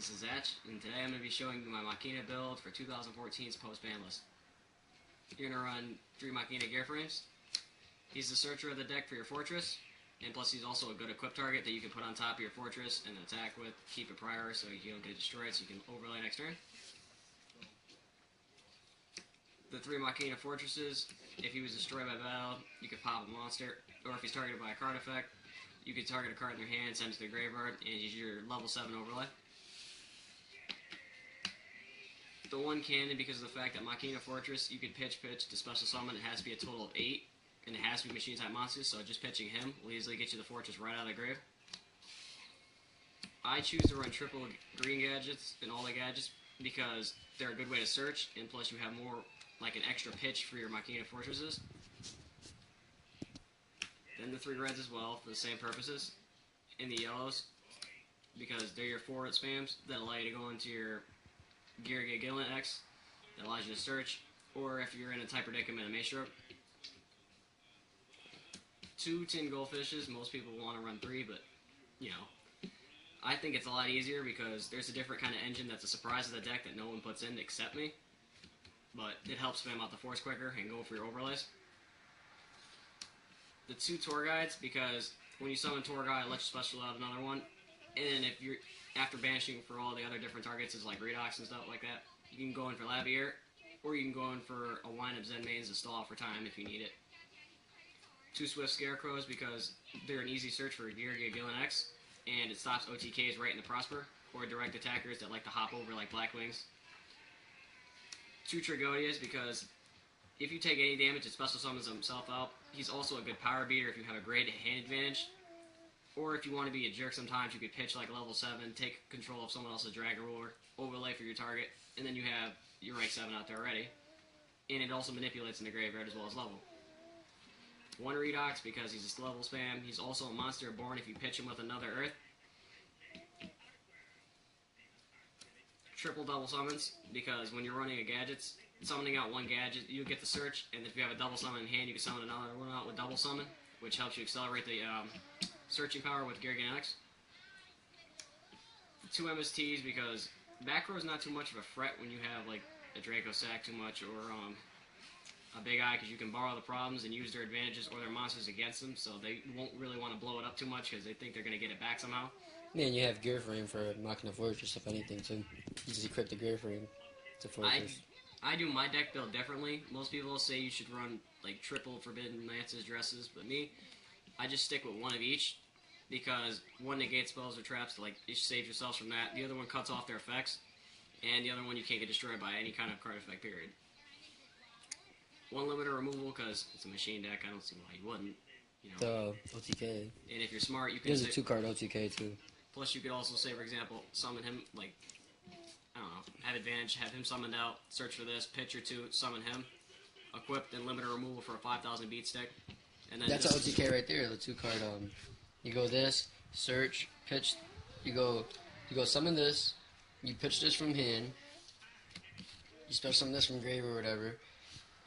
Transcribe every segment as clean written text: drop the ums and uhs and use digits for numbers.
this is Etch, and today I'm going to be showing you my Machina build for 2014's post-ban list. You're going to run 3 Machina gear frames. He's the searcher of the deck for your fortress, and plus he's also a good equip target that you can put on top of your fortress and attack with, keep it prior so you don't get destroyed, so you can overlay next turn. The 3 Machina fortresses, if he was destroyed by battle, you could pop a monster, or if he's targeted by a card effect, you could target a card in your hand, send it to the graveyard, and use your level 7 overlay. The 1 cannon, because of the fact that Machina Fortress, you could pitch to special summon. It has to be a total of 8, and it has to be machine type monsters, so just pitching him will easily get you the fortress right out of the grave. I choose to run triple green gadgets and all the gadgets because they're a good way to search, and plus you have more, like an extra pitch for your Machina Fortresses. Then the 3 reds as well for the same purposes. And the yellows, because they're your forward spams that allow you to go into your Gillen X that allows you to search, or if you're in a type predicament, a Mace Stroke. 2 tin goldfishes, most people want to run 3, but you know, I think it's a lot easier because there's a different kind of engine that's a surprise to the deck that no one puts in except me. But it helps spam out the force quicker and go for your overlays. The 2 tour guides, because when you summon tour guide, it lets you special out another one. And if you're after banishing for all the other different targets, is like redox and stuff like that, you can go in for Lavier, or you can go in for a line of Zen mains to stall for time if you need it. 2 swift scarecrows, because they're an easy search for Gillen X, and it stops OTKs right in the Prosper, or direct attackers that like to hop over like Blackwings. 2 Trigodias, because if you take any damage, it special summons himself out. He's also a good power beater if you have a great hand advantage. Or if you want to be a jerk sometimes, you could pitch like level 7, take control of someone else's Dragon Ruler, overlay for your target, and then you have your rank 7 out there already. And it also manipulates in the graveyard as well as level. 1 Redox, because he's a level spam. He's also a monster born if you pitch him with another Earth. Triple double summons, because when you're running a gadgets, summoning out 1 gadget, you get the search, and if you have a double summon in hand, you can summon another one out with double summon, which helps you accelerate the searching power with Gillen X. 2 MSTs, because back row is not too much of a threat when you have like a Draco Sack too much, or a Big Eye, because you can borrow the problems and use their advantages or their monsters against them, so they won't really want to blow it up too much because they think they're going to get it back somehow. Yeah, and you have gear frame for Machina Fortress, if anything, too. You just equip the gear frame to Fortress. I do my deck build differently. Most people say you should run like triple Forbidden Lances, Dresses, but me, I just stick with 1 of each, because 1 negates spells or traps to like save yourselves from that. The other one cuts off their effects, and the other one you can't get destroyed by any kind of card effect, period. 1 limiter removal, because it's a machine deck, I don't see why you wouldn't. You know. The OTK. And if you're smart, you can. There's a 2-card OTK, too. Plus, you could also say, for example, summon him, like, I don't know, have advantage, have him summoned out, search for this, pitch or 2, summon him, equipped and limiter removal for a 5,000 beat stick. And then that's an OTK right there, the 2-card. You go this, search, pitch, you go summon this, you pitch this from hand, you special summon this from grave or whatever,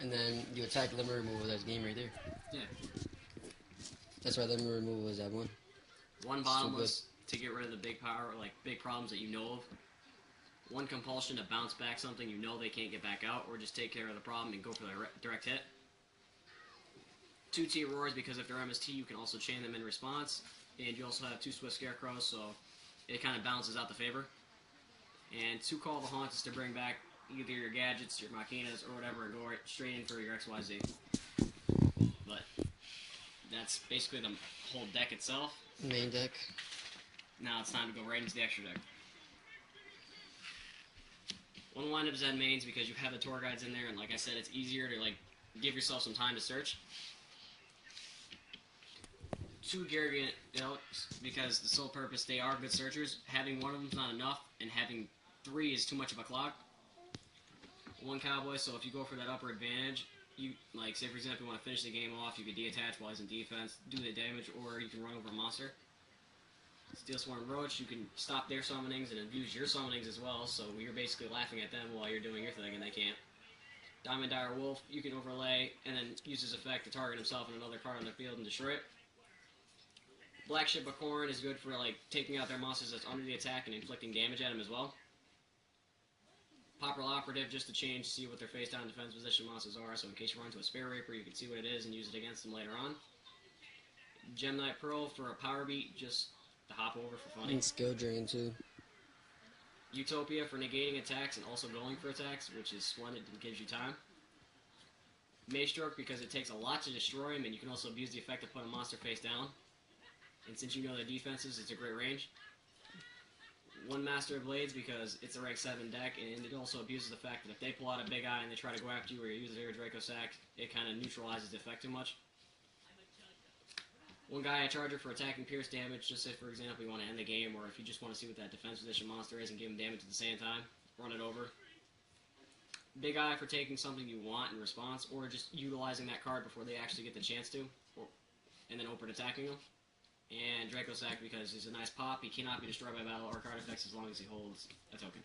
and then you attack limiter removal. That's game right there. Yeah. That's why limiter removal is that 1. 1 bottomless to get rid of the big power, like big problems that you know of. 1 compulsion to bounce back something you know they can't get back out, or just take care of the problem and go for the direct hit. 2 T-Roars, because if they're MST, you can also chain them in response. And you also have 2 Swift Scarecrows, so it kind of balances out the favor. And 2 Call the Haunts to bring back either your gadgets, your Machinas, or whatever, and go right straight in for your XYZ. But that's basically the whole deck itself. Main deck. Now it's time to go right into the extra deck. 1 lineup Zen mains, because you have the tour guides in there, and like I said, it's easier to like give yourself some time to search. 2 Gargant Elks, because the sole purpose, they are good searchers. Having 1 of them is not enough, and having 3 is too much of a clock. 1 Cowboy, so if you go for that upper advantage, you, like, say for example, you want to finish the game off, you could detach while he's in defense, do the damage, or you can run over a monster. Steel Swarm Roach, you can stop their summonings and abuse your summonings as well, so you're basically laughing at them while you're doing your thing and they can't. Diamond Dire Wolf, you can overlay and then use his effect to target himself and another card on the field and destroy it. Black Ship of Corn is good for like taking out their monsters that's under the attack and inflicting damage at them as well. Poplar Operative, just to change, see what their face down defense position monsters are, so in case you run into a Spare Reaper, you can see what it is and use it against them later on. Gem Knight Pearl for a power beat, just to hop over for fun. And skill drain too. Utopia for negating attacks and also going for attacks, which is splendid and gives you time. Maestroke because it takes a lot to destroy him, and you can also abuse the effect of putting a monster face down. And since you know their defenses, it's a great range. One Master of Blades because it's a rank 7 deck, and it also abuses the fact that if they pull out a big eye and they try to go after you or you use their Draco Sack, it kind of neutralizes the effect too much. One Gaia Charger for attacking pierce damage, just if, for example, you want to end the game, or if you just want to see what that defense position monster is and give him damage at the same time, run it over. Big Eye for taking something you want in response, or just utilizing that card before they actually get the chance to, and then open attacking them. And Draco Sack because he's a nice pop, he cannot be destroyed by battle or card effects as long as he holds a token.